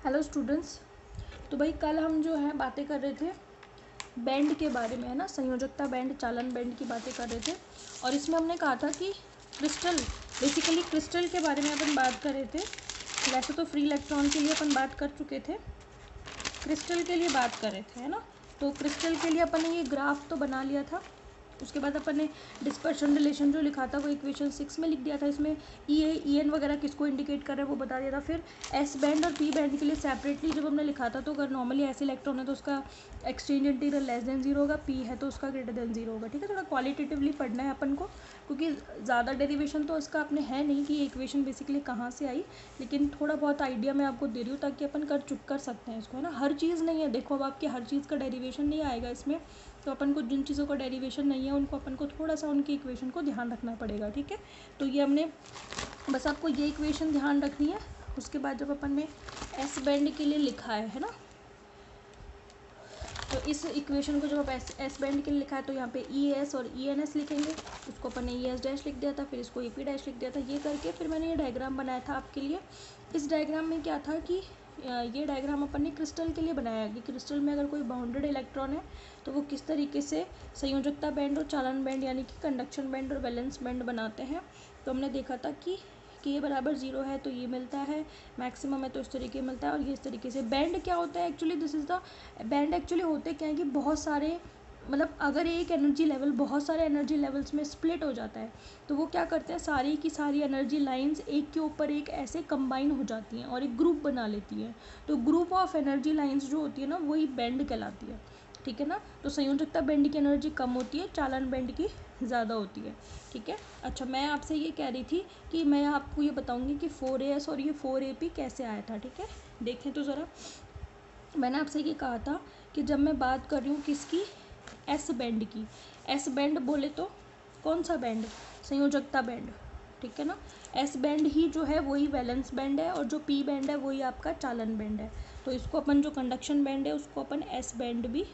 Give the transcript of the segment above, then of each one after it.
Hello students. तो भाई कल हम जो है बातें कर रहे थे बैंड के बारे में, है ना, संयोजकता बैंड, चालन बैंड की बातें कर रहे थे। और इसमें हमने कहा था कि क्रिस्टल, बेसिकली क्रिस्टल के बारे में अपन बात कर रहे थे। वैसे तो फ्री इलेक्ट्रॉन के लिए अपन बात कर चुके थे, क्रिस्टल के लिए बात कर रहे थे, है ना। तो क्रिस्टल के लिए अपन ने ये ग्राफ तो बना लिया था। उसके बाद अपन ने डिस्पर्शन रिलेशन जो लिखा था वो इक्वेशन 6 में लिख दिया था। इसमें ई एन वगैरह किसको इंडिकेट कर रहा है वो बता दिया था। फिर एस बैंड और पी बैंड के लिए सेपरेटली जब हमने लिखा था, तो अगर नॉर्मली एस इलेक्ट्रॉन है तो उसका एक्सचेंज इंटीग्रल लेस देन 0 होगा, पी है तो उसका ग्रेटर देन 0 होगा। ठीक है, थोड़ा क्वालिटेटिवली पढ़ना है अपन को, क्योंकि ज़्यादा डेरिवेशन तो इसका आपने है नहीं कि ये इक्वेशन बेसिकली कहाँ से आई, लेकिन थोड़ा बहुत आइडिया मैं आपको दे रही हूँ ताकि अपन कर सकते हैं इसको, है ना। हर चीज़ नहीं है, देखो अब आपके हर चीज़ का डेरिवेशन नहीं आएगा इसमें, तो अपन को जिन चीज़ों का डेरिवेशन नहीं है उनको अपन को थोड़ा सा उनकी इक्वेशन को ध्यान रखना पड़ेगा। ठीक है, तो ये हमने बस आपको ये इक्वेशन ध्यान रखनी है। उसके बाद जब अपन ने एस बैंड के लिए लिखा है ना, तो इस इक्वेशन को जब आप एस बैंड के लिए लिखा है तो यहाँ पे ई एस और ई एन एस लिखेंगे। उसको अपन ने ई एस डैश लिख दिया था, फिर इसको ई पी डैश लिख दिया था। ये करके फिर मैंने ये डायग्राम बनाया था आपके लिए। इस डायग्राम में क्या था कि ये डायग्राम अपन ने क्रिस्टल के लिए बनाया है कि क्रिस्टल में अगर कोई बाउंडेड इलेक्ट्रॉन है तो वो किस तरीके से संयोजकता बैंड और चालन बैंड यानी कि कंडक्शन बैंड और वैलेंस बैंड बनाते हैं। तो हमने देखा था कि के बराबर 0 है तो ये मिलता है, मैक्सिमम है तो इस तरीके मिलता है, और ये इस तरीके से। बैंड क्या होता है actually, this is the band. Actually होते क्या है कि बहुत सारे, मतलब अगर एक एनर्जी लेवल बहुत सारे एनर्जी लेवल्स में स्प्लिट हो जाता है तो वो क्या करते हैं, सारी की सारी एनर्जी लाइंस एक के ऊपर एक ऐसे कंबाइन हो जाती हैं और एक ग्रुप बना लेती हैं। तो ग्रुप ऑफ एनर्जी लाइंस जो होती है ना, वही बैंड कहलाती है। ठीक है ना। तो संयोजकता बैंड की एनर्जी कम होती है, चालन बैंड की ज़्यादा होती है। ठीक है। अच्छा, मैं आपसे ये कह रही थी कि मैं आपको ये बताऊंगी कि 4AS और ये 4AP कैसे आया था। ठीक है, देखें तो ज़रा। मैंने आपसे ये कहा था कि जब मैं बात कर रही हूँ किसकी, एस बैंड की। एस बैंड बोले तो कौन सा बैंड, संयोजकता बैंड। ठीक है ना। एस बैंड ही जो है वही वैलेंस बैंड है, और जो पी बैंड है वही आपका चालन बैंड है। तो इसको अपन जो कंडक्शन बैंड है उसको अपन एस बैंड भी,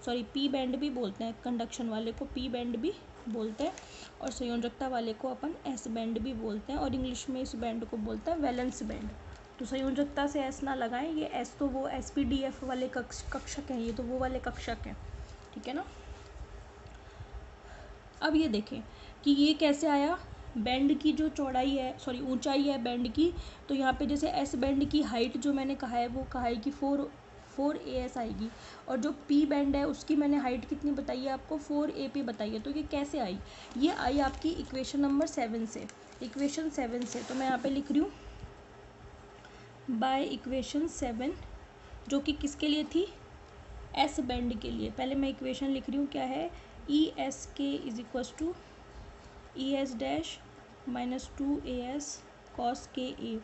सॉरी पी बैंड भी बोलते हैं। कंडक्शन वाले को पी बैंड भी बोलते हैं और संयोजकता वाले को अपन एस बैंड भी बोलते हैं, और इंग्लिश में इस बैंड को बोलते हैं वैलेंस बैंड। तो संयोजकता से एस ना लगाएं, ये एस तो वो एस पी डी एफ वाले कक्षक हैं, ये तो वो वाले कक्षक हैं। ठीक है ना। अब ये देखें कि ये कैसे आया। बैंड की जो चौड़ाई है, सॉरी ऊंचाई है बैंड की, तो यहाँ पे जैसे एस बैंड की हाइट जो मैंने कहा है वो कहा है कि 4AS आएगी, और जो पी बैंड है उसकी मैंने हाइट कितनी बताई है आपको, 4AP बताई है। तो ये कैसे आई, ये आई आपकी इक्वेशन नंबर 7 से, इक्वेशन 7 से। तो मैं यहाँ पे लिख रही हूँ बाय इक्वेशन 7, जो कि किसके लिए थी, एस बैंड के लिए। पहले मैं इक्वेशन लिख रही हूँ, क्या है, e s k is equals to e s dash minus 2AS cos k a.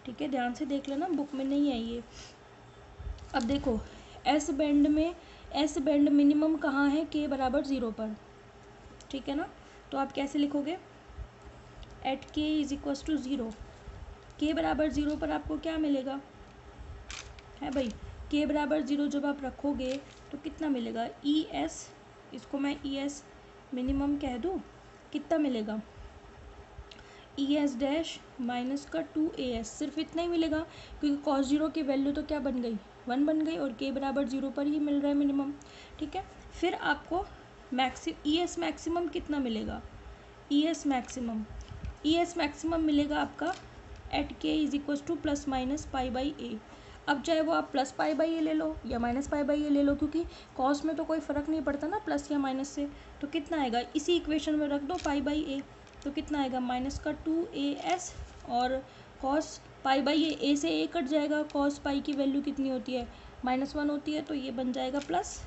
ठीक है, ध्यान से देख लेना, बुक में नहीं है ये। अब देखो एस बैंड में, एस बैंड मिनिमम कहाँ है, के बराबर 0 पर। ठीक है ना। तो आप कैसे लिखोगे, eight k is equals to 0। के बराबर 0 पर आपको क्या मिलेगा, है भाई, के बराबर 0 जब आप रखोगे तो कितना मिलेगा, ई एस, इसको मैं ई एस मिनिमम कह दूँ, कितना मिलेगा, ई एस डैश माइनस का 2AS, सिर्फ इतना ही मिलेगा, क्योंकि कॉस 0 की वैल्यू तो क्या बन गई, 1 बन गई, और के बराबर 0 पर ही मिल रहा है मिनिमम। ठीक है। फिर आपको ई एस मैक्सिमम कितना मिलेगा, ई एस मैक्सिमम मिलेगा आपका at k is equal to plus minus pi by a. अब चाहे वो आप प्लस पाई बाई ए ले लो या माइनस पाई बाई ए ले लो, क्योंकि कॉस में तो कोई फ़र्क नहीं पड़ता ना प्लस या माइनस से। तो कितना आएगा, इसी इक्वेशन में रख दो पाई बाई ए, तो कितना आएगा, माइनस का 2AS, और कॉस पाई बाई ए से ए कट जाएगा, कॉस पाई की वैल्यू कितनी होती है, -1 होती है, तो ये बन जाएगा प्लस।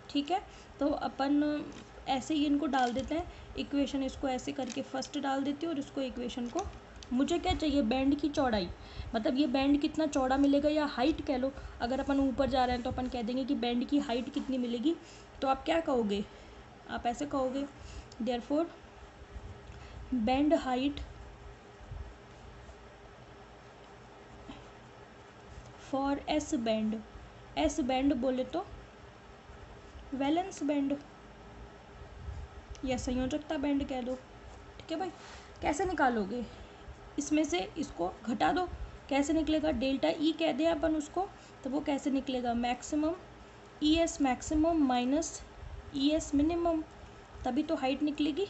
ठीक है। तो अपन ऐसे ही इनको डाल देते हैं इक्वेशन, इसको ऐसे करके फर्स्ट डाल देती हूँ और इसको इक्वेशन को, मुझे क्या चाहिए, बैंड की चौड़ाई, मतलब ये बैंड कितना चौड़ा मिलेगा, या हाइट कह लो। अगर अपन ऊपर जा रहे हैं तो अपन कह देंगे कि बैंड की हाइट कितनी मिलेगी। तो आप क्या कहोगे, आप ऐसे कहोगे, therefore band height for S band, S band बोले तो वैलेंस बैंड या संयोजकता बैंड कह दो। ठीक है भाई, कैसे निकालोगे, इसमें से इसको घटा दो, कैसे निकलेगा, डेल्टा ई कह दें अपन उसको, तो वो कैसे निकलेगा, maximum E S maximum minus E S minimum, तभी तो हाइट निकलेगी।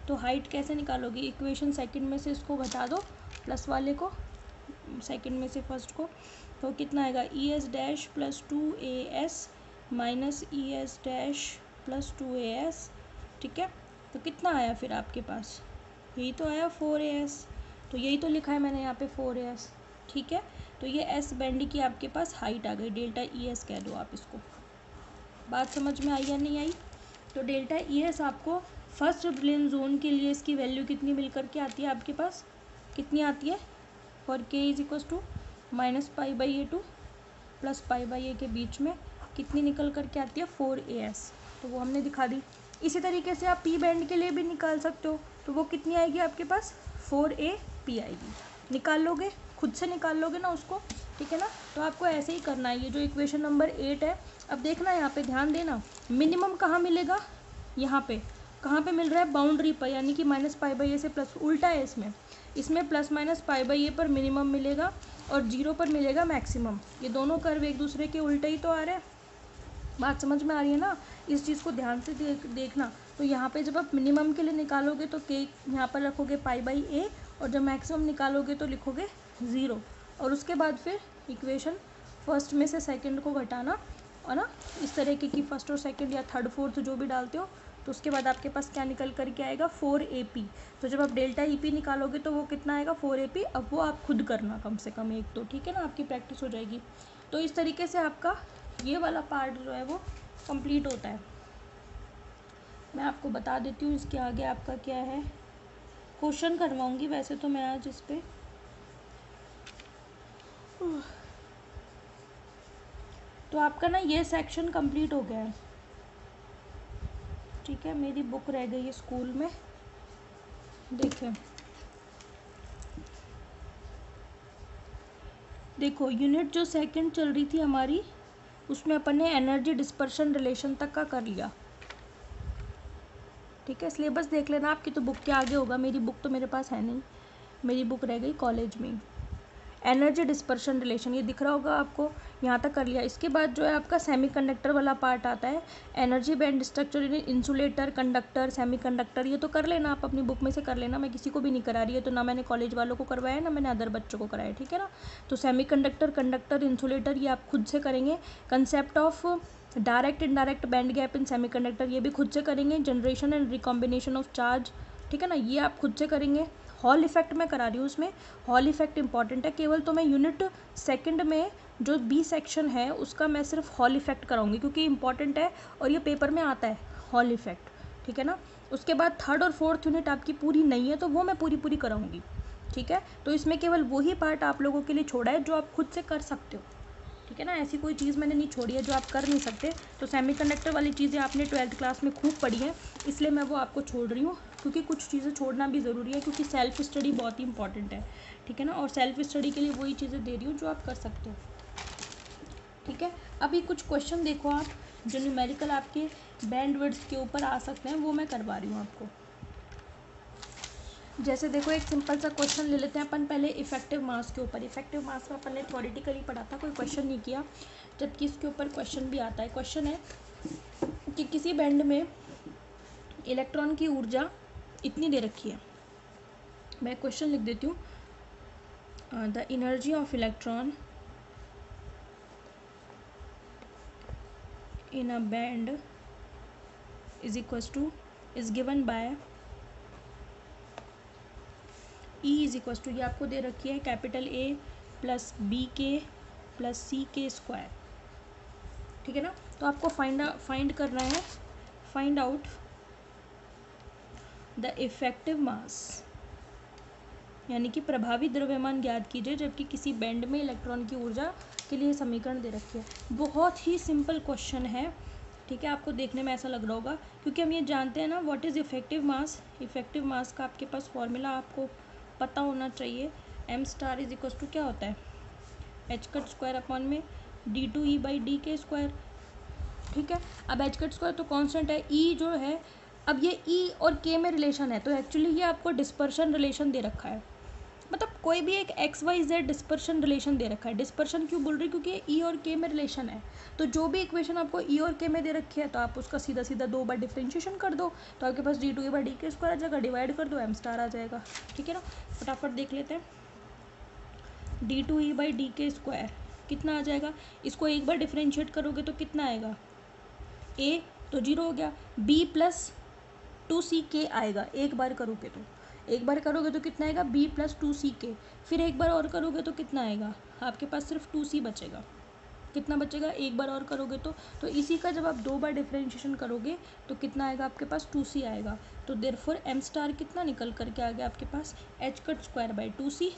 तो हाइट कैसे निकालोगी, इक्वेशन सेकंड में से इसको घटा दो, प्लस वाले को सेकंड में से फर्स्ट को, तो कितना आएगा, ई s dash plus 2as minus ई एस डैश प्लस 2as। ठीक है, तो कितना आया फिर आपके पास, यही तो आया 4as, तो यही तो लिखा है मैंने यहाँ पे 4as। ठीक है, तो ये एस बैंड की आपके पास हाइट आ गई, डेल्टा ई एस कह दो आप इसको। बात समझ में आई या नहीं आई। तो डेल्टा ई एस आपको फर्स्ट ब्लेन जोन के लिए इसकी वैल्यू कितनी मिल करके आती है आपके पास, कितनी आती है, for k is equal to minus pi by a to plus pi by a के बीच में कितनी निकल करके आती है, 4as, तो वो हमने दिखा दी। इसी तरीके से आप पी बैंड के लिए भी निकाल सकते हो, तो वो कितनी आएगी आपके पास, 4AP आएगी। निकाल लोगे, खुद से निकाल लोगे ना उसको, ठीक है ना। तो आपको ऐसे ही करना है, ये जो इक्वेशन नंबर 8 है। अब देखना यहाँ पे ध्यान देना, मिनिमम कहाँ मिलेगा, यहाँ पे कहाँ पे मिल रहा है, बाउंड्री पर, यानी कि माइनस पाई बाई ए से प्लस, उल्टा है इसमें प्लस माइनस पाई बाई ए पर मिनिमम मिलेगा और 0 पर मिलेगा मैक्सिमम। ये दोनों कर्व एक दूसरे के उल्टे ही तो आ रहे हैं। बात समझ में आ रही है ना, इस चीज़ को ध्यान से देखना। तो यहाँ पे जब आप मिनिमम के लिए निकालोगे तो के यहाँ पर रखोगे पाई बाई ए, और जब मैक्सिमम निकालोगे तो लिखोगे 0, और उसके बाद फिर इक्वेशन फर्स्ट में से सेकंड को घटाना, और ना इस तरीके की फर्स्ट और सेकंड या थर्ड फोर्थ जो भी डालते हो, तो उसके बाद आपके पास क्या निकल करके आएगा, 4AP। तो जब आप डेल्टा EP निकालोगे तो वो कितना आएगा, 4AP। अब वो आप खुद करना कम से कम एक तो, ठीक है ना, आपकी प्रैक्टिस हो जाएगी। तो इस तरीके से आपका ये वाला पार्ट जो है वो कंप्लीट होता है। मैं आपको बता देती हूँ इसके आगे आपका क्या है, क्वेश्चन करवाऊँगी वैसे तो मैं आज इस पर। तो आपका ना ये सेक्शन कंप्लीट हो गया है, ठीक है। मेरी बुक रह गई है स्कूल में, देखें, देखो यूनिट जो सेकंड चल रही थी हमारी, उसमें अपन ने एनर्जी डिस्पर्शन रिलेशन तक का कर लिया, ठीक है। सिलेबस देख लेना, आपकी तो बुक के आगे होगा, मेरी बुक तो मेरे पास है नहीं, मेरी बुक रह गई कॉलेज में। एनर्जी डिस्पर्शन रिलेशन ये दिख रहा होगा आपको, यहाँ तक कर लिया। इसके बाद जो है आपका सेमीकंडक्टर वाला पार्ट आता है, energy band structure, insulator, conductor, semiconductor, ये तो कर लेना आप अपनी बुक में से कर लेना, मैं किसी को भी नहीं करा रही है, तो ना मैंने कॉलेज वालों को करवाया ना मैंने अदर बच्चों को कराया, ठीक है ना। तो सेमीकंडक्टर, कंडक्टर, इंसुलेटर ये आप खुद से करेंगे। Concept of direct indirect band gap in semiconductor ये भी खुद से करेंगे। Generation and recombination of charge, ठीक है ना, ये आप खुद से करेंगे। हॉल इफेक्ट मैं करा रही हूँ उसमें, हॉल इफेक्ट इंपॉर्टेंट है केवल, तो मैं यूनिट सेकंड में जो बी सेक्शन है उसका मैं सिर्फ हॉल इफेक्ट कराऊंगी क्योंकि इंपॉर्टेंट है और ये पेपर में आता है हॉल इफेक्ट, ठीक है ना। उसके बाद थर्ड और फोर्थ यूनिट आपकी पूरी नहीं है तो वो मैं पूरी कराऊंगी, ठीक है। तो इसमें केवल वही पार्ट आप लोगों के लिए छोड़ा है जो आप खुद से कर सकते हो, ठीक है ना। ऐसी कोई चीज़ मैंने नहीं छोड़ी है जो आप कर नहीं सकते। तो सेमीकंडक्टर वाली चीज़ें आपने 12th क्लास में खूब पढ़ी हैं, इसलिए मैं वो आपको छोड़ रही हूँ, क्योंकि कुछ चीज़ें छोड़ना भी ज़रूरी है, क्योंकि सेल्फ स्टडी बहुत ही इंपॉर्टेंट है, ठीक है ना। और सेल्फ स्टडी के लिए वही चीज़ें दे रही हूँ जो आप कर सकते हो, ठीक है। अभी कुछ क्वेश्चन देखो आप, जो न्यूमेरिकल आपके बैंड विड्थ के ऊपर आ सकते हैं, वो मैं करवा रही हूँ आपको। जैसे देखो एक सिंपल सा क्वेश्चन ले लेते हैं अपन पहले इफेक्टिव मास के ऊपर। इफेक्टिव मास में अपन ने थ्योरेटिकली पढ़ा था, कोई क्वेश्चन नहीं किया, जबकि इसके ऊपर क्वेश्चन भी आता है। क्वेश्चन है कि किसी बैंड में इलेक्ट्रॉन की ऊर्जा इतनी दे रखी है। मैं क्वेश्चन लिख देती हूँ, the energy of electron in a band is given by E is equals to, ये आपको दे रखी है capital A plus BK plus CK square, ठीक है ना। तो आपको फाइंड करना है, find out the effective mass, यानी कि प्रभावी द्रव्यमान ज्ञात कीजिए जबकि किसी बैंड में इलेक्ट्रॉन की ऊर्जा के लिए समीकरण दे रखी है। बहुत ही सिंपल क्वेश्चन है, ठीक है। आपको देखने में ऐसा लग रहा होगा क्योंकि हम ये जानते हैं ना what is effective mass. Effective mass का आपके पास फॉर्मूला आपको पता होना चाहिए, m star is equal to क्या होता है, h कट स्क्वायर अपॉन में d2e by d k square, ठीक है। अब h कट स्क्वायर तो कांस्टेंट है, e जो है, अब ये e और k में रिलेशन है, तो एक्चुअली ये आपको डिस्पर्शन रिलेशन दे रखा है। मतलब कोई भी एक x y z dispersion relation दे रखा है। डिस्पर्शन क्यों बोल रही हूँ, क्योंकि ई और के में रिलेशन है। तो जो भी इक्वेशन आपको ई और के में दे रखी है तो आप उसका सीधा सीधा 2 बार डिफ्रेंशिएशन कर दो, तो आपके पास d two E by d k square आ जाएगा, डिवाइड कर दो एम स्टार आ जाएगा। ठीक है ना, फटाफट देख लेते हैं। D two E by d k square कितना आ जाएगा, इसको एक बार डिफ्रेंशिएट करोगे तो कितना आएगा, ए तो 0 हो गया, बी प्लस 2c के आएगा एक बार करोगे तो, एक बार करोगे तो कितना आएगा, b प्लस 2c के, फिर एक बार और करोगे तो कितना आएगा, आपके पास सिर्फ 2c बचेगा। कितना बचेगा, एक बार और करोगे तो इसी का जब आप 2 बार डिफरेंशिएशन करोगे तो कितना आएगा, आपके पास 2c आएगा। तो देयरफॉर m स्टार कितना निकल करके आ गया आपके पास, h cut square by 2c,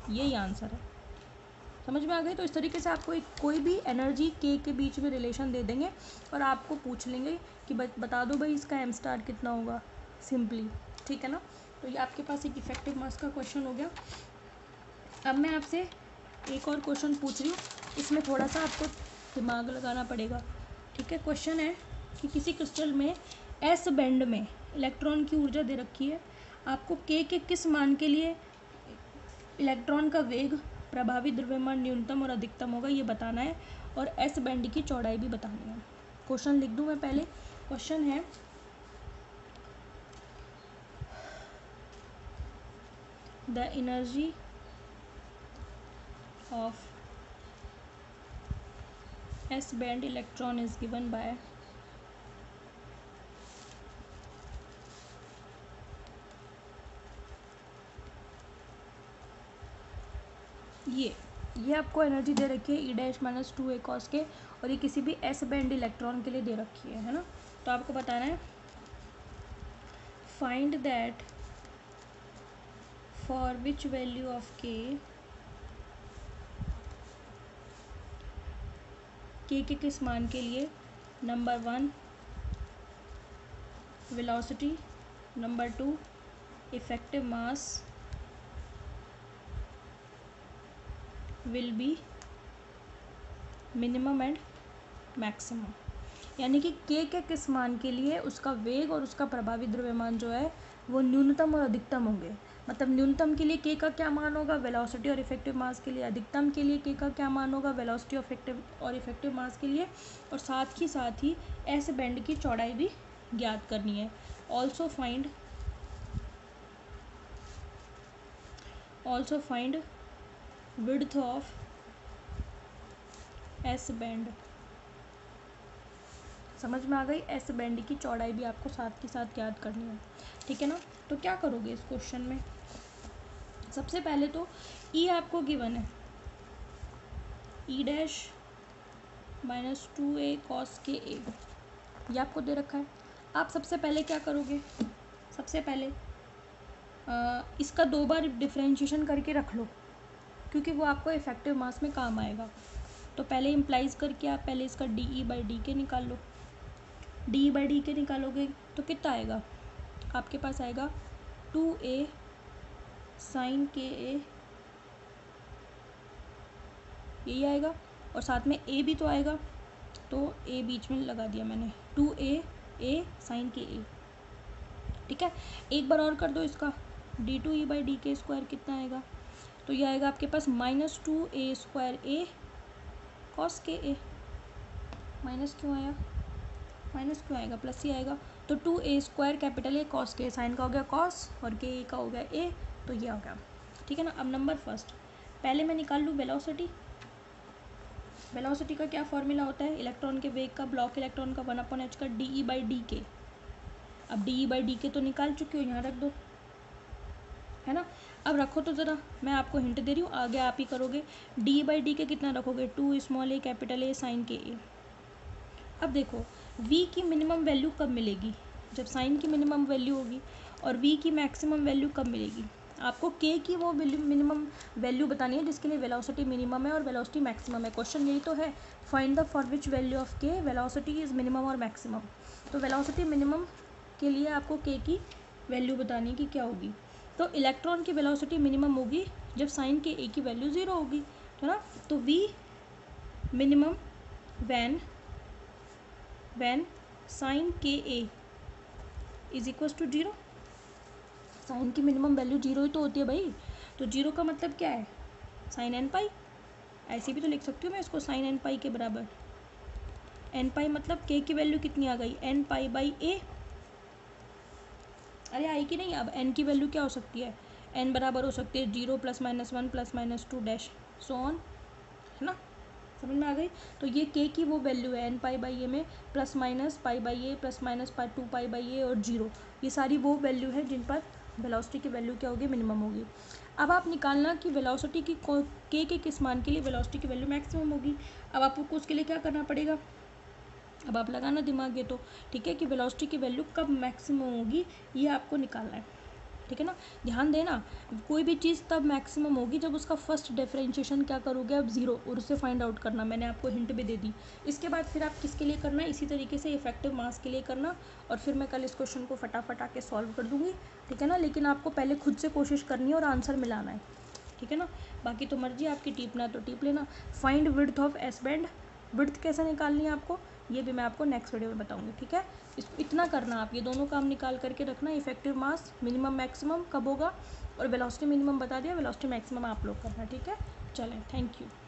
यही आंसर है। समझ में आ गई। तो इस तरीके से आपको एक कोई भी एनर्जी के बीच में रिलेशन दे देंगे और आपको पूछ लेंगे कि बता दो भाई इसका एम स्टार कितना होगा, सिंपली। ठीक है ना, तो ये आपके पास एक इफेक्टिव मास का क्वेश्चन हो गया। अब मैं आपसे एक और क्वेश्चन पूछ रही हूँ, इसमें थोड़ा सा आपको दिमाग लगाना पड़ेगा। ठीक है, क्वेश्चन है कि किसी क्रिस्टल में एस बैंड में इलेक्ट्रॉन की ऊर्जा दे रखी है, आपको के किस मान के लिए इलेक्ट्रॉन का वेग, प्रभावी द्रव्यमान न्यूनतम और अधिकतम होगा ये बताना है, और एस बैंड की चौड़ाई भी बतानी है। क्वेश्चन लिख दूं मैं पहले। क्वेश्चन है the energy of S band electron is given bye ये आपको एनर्जी दे रखी है ई डैश माइनस 2a कॉस के, और ये किसी भी एस बैंड इलेक्ट्रॉन के लिए दे रखी है ना। तो आपको बताना है find that for which value of के किस मान के लिए, number 1 velocity, number 2 effective mass will be minimum and maximum. यानी कि के किस मान के लिए उसका वेग और उसका प्रभावी द्रव्यमान जो है वो न्यूनतम और अधिकतम होंगे। मतलब न्यूनतम के लिए के का क्या मान होगा, वेलोसिटी और इफेक्टिव मास के लिए, अधिकतम के लिए के का क्या मान होगा, वेलोसिटी और इफेक्टिव मास के लिए, और साथ ही एस बैंड की चौड़ाई भी ज्ञात करनी है। Also find width of S band. समझ में आ गई, एस बैंड की चौड़ाई भी आपको साथ के साथ याद करनी है। ठीक है ना, तो क्या करोगे इस क्वेश्चन में, सबसे पहले तो ई आपको गिवन है, ई dash minus 2a cos k ए, ये आपको दे रखा है। आप सबसे पहले क्या करोगे, सबसे पहले इसका 2 बार डिफ्रेंशिएशन करके रख लो, क्योंकि वो आपको इफेक्टिव मास में काम आएगा। तो पहले इम्प्लाइज करके आप पहले इसका डी ई बाई डी के निकाल लो। डी बाई डी के निकालोगे तो कितना आएगा, आपके पास आएगा 2a साइन के ए, यही आएगा, और साथ में a भी तो आएगा, तो a बीच में लगा दिया मैंने, 2a साइन के ए। ठीक है, एक बार और कर दो इसका, d two E by d k square कितना आएगा, तो ये आएगा आपके पास minus 2a square a cos k a. Minus क्यों आया, माइनस क्यों आएगा, प्लस ही आएगा। तो 2a square capital A cos के, साइन का हो गया कॉस और के का हो गया ए, तो ये हो गया। ठीक है ना, अब नंबर फर्स्ट पहले मैं निकाल लूँ वेलोसिटी। वेलोसिटी का क्या फॉर्मूला होता है, इलेक्ट्रॉन के वेग का, ब्लॉक इलेक्ट्रॉन का 1/h का डी ई बाई डी के। अब डी ई बाई डी के तो निकाल चुकी हो, यहाँ रख दो, है ना। अब रखो तो ज़रा, मैं आपको हिंट दे रही हूँ, आगे आप ही करोगे। डी बाई डी के कितना रखोगे, 2 small a capital a sine k a. अब देखो v की मिनिमम वैल्यू कब मिलेगी, जब साइन की मिनिमम वैल्यू होगी, और v की मैक्सिमम वैल्यू कब मिलेगी, आपको k की वो मिनिमम वैल्यू बतानी है जिसके लिए वेलोसिटी मिनिमम है और वेलोसिटी मैक्सिमम है। क्वेश्चन यही तो है, find the for which value of k velocity is minimum और मैक्सिमम। तो वेलोसिटी मिनिमम के लिए आपको k की वैल्यू बतानी है कि क्या होगी। तो इलेक्ट्रॉन की वेलोसिटी मिनिमम होगी जब साइन के a की वैल्यू 0 होगी, है ना। तो v मिनिमम when sin के ए इज इक्वल्स टू 0। साइन की मिनिमम वैल्यू 0 ही तो होती है भाई, तो 0 का मतलब क्या है, साइन एन पाई। ऐसे भी तो लिख सकती हूँ मैं इसको, साइन एन पाई के बराबर। एन पाई मतलब के की वैल्यू कितनी आ गई, एन पाई बाई ए। अरे आई कि नहीं, अब एन की वैल्यू क्या हो सकती है, एन बराबर हो सकती है 0 +-1 +-2 डैश सो ऑन, है ना, समझ में आ गई। तो ये के की वो वैल्यू है एन पाई बाई ए में +-पाई बाई ए +-2 पाई बाई ए और 0, ये सारी वो वैल्यू है जिन पर वेलोसिटी की वैल्यू क्या होगी, मिनिमम होगी। अब आप निकालना कि वेलोसिटी की के किस मान के लिए वेलोसिटी की वैल्यू मैक्सिमम होगी। अब आपको उसके लिए क्या करना पड़ेगा, अब आप लगाना दिमाग ये तो, ठीक है, कि वेलोसिटी की वैल्यू कब मैक्सिमम होगी ये आपको निकालना है, ठीक है ना। ध्यान देना, कोई भी चीज़ तब मैक्सिमम होगी जब उसका फर्स्ट डिफरेंशिएशन क्या करोगे आप, 0, और उससे फाइंड आउट करना। मैंने आपको हिंट भी दे दी। इसके बाद फिर आप किसके लिए करना, इसी तरीके से इफेक्टिव मास के लिए करना। और फिर मैं कल इस क्वेश्चन को फटाफट आके सॉल्व कर दूँगी, ठीक है ना। लेकिन आपको पहले खुद से कोशिश करनी है और आंसर मिलाना है, ठीक है ना। बाकी तो मर्जी आपकी, टीपना तो टीप लेना। Find width of S band, width कैसे निकालनी है आपको, ये भी मैं आपको नेक्स्ट वीडियो में बताऊंगी, ठीक है। इसको इतना करना, आप ये दोनों काम निकाल करके रखना, इफेक्टिव मास मिनिमम मैक्सिमम कब होगा, और वेलोसिटी मिनिमम बता दिया, वेलोसिटी मैक्सिमम आप लोग करना, ठीक है। चलें, थैंक यू।